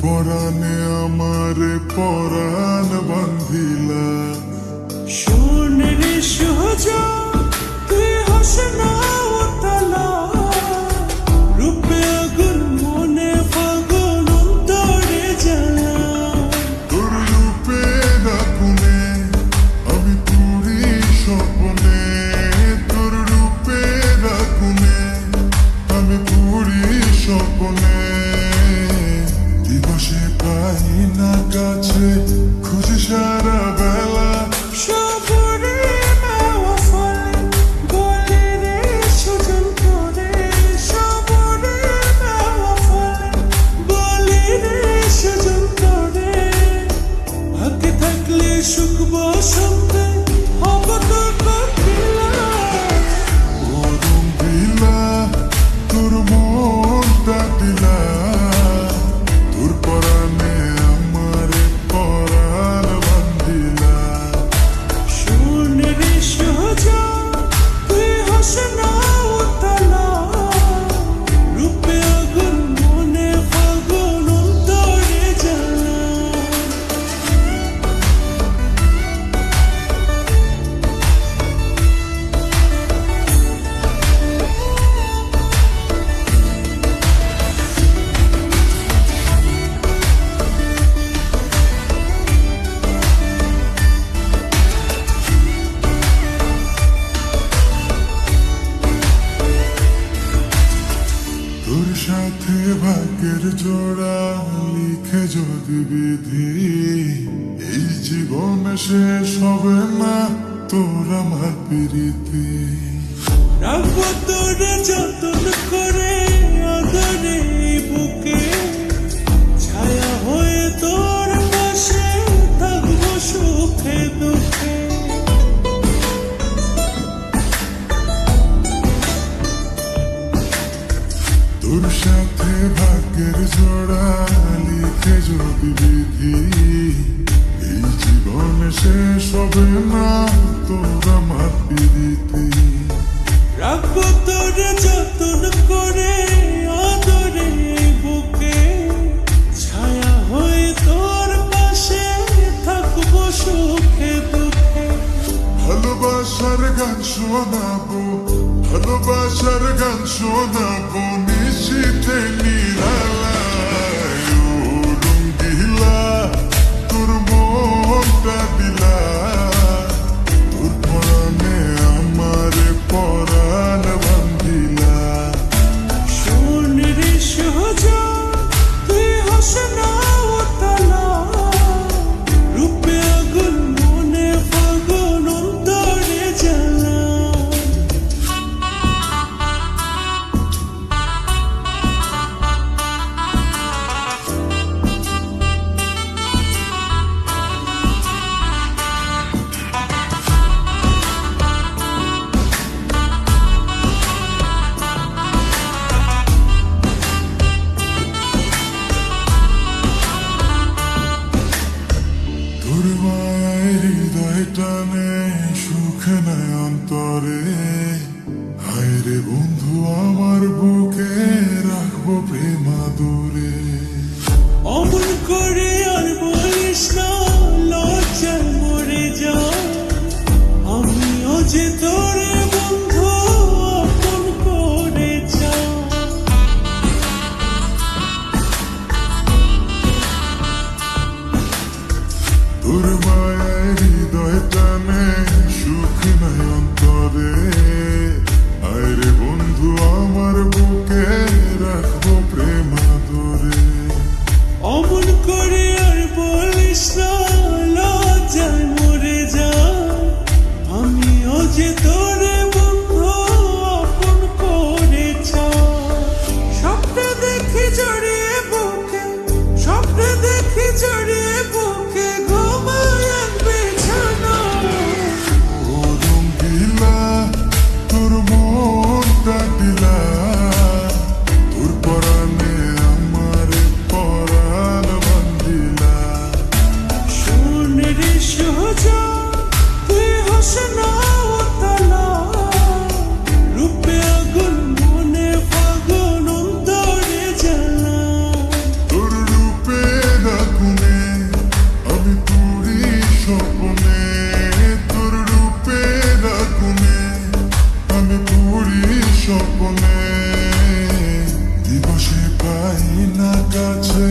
পরাণে আমারে পরাণ বান্ধিলা। সোনের সোজা তুই হস না উতলা, রূপে আগুন মনে ফাগুন অন্তরে জ্বালা। তোর রূপের আগুনে আমি পুরি স্বপ্নে, তোর রূপের আগুনে আমি পুরি স্বপ্নে। দিবসে পাই না কাছে খুঁজে সারা বেলা, সবরে মেওয়া ফলে গলে রে সুজন করে, সবরে মেওয়া ফলে গলে রে সুজন করে। ভাগ্যে থাকলে সুখ বসন্তে হব তোর কোকিলা। ওরম দিলা তোর মনটা দিলা, তোর পরাণে আমারে পরাণ বান্ধিলা। সোনের সোজা তুই হস না উতলা, রূপে আগুন মনে ফাগুন অন্তরে জ্বালা। তোর সাথে ভাগ্যের জোড়া লিখে যদি বিধি, এই জীবন শেষ হবে না তোর আমার প্রীতি। রাখবো তোরে যতন করে আদরে এই বুকে, ছায়া হয়ে তোর পাশে থাকবো সুখে দুঃখে। তোর সাথে ভাগ্যের জোড়া লিখে যদি বিধি, এই জীবন শেষ হবে না তোর আমার প্রীতি। রাখবো তোরে যতন করে আদরে এই বুকে, ছায়া হয়ে তোর পাশে থাকবো সুখে দুঃখে। ভালোবাসার গান শোনাবো, ভালোবাসার গান শোনাবো নিশীথে নিরালায়। ও রঙ্গিলা তোর মনটা দিলা, তোর পরাণে আমারে পরাণ বান্ধিলা। সোনের সোজা তুই হস না উতলা, রূপে আগুন মনে ফাগুন অন্তরে জ্বালা। তোর মায়ায় হৃদয় টানে সুখ নাই অন্তরে, হায় রে বন্ধু আমার বুকে রাখবো প্রেম আদরে। অমন করে আর বলিস না, লজ্জায় মরে যা। আমিও যে তোরে বন্ধু আপন করে যা। তোর মায়ায় হৃদয় টানে সুখ নাই অন্তরে, হায় রে বন্ধু আমার বুকে রাখবো প্রেম আদরে। অমন করে আর বলিস না, লজ্জায় মরে যা। আমিও যে তোরে বন্ধু আপন করে যা। স্বপ্নে দেখি জড়িয়ে বুকে, স্বপ্নে দেখি জড়িয়ে বুকে, ঘুমায় এক বিছানায়। না কাছে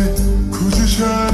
খুঁজে সারা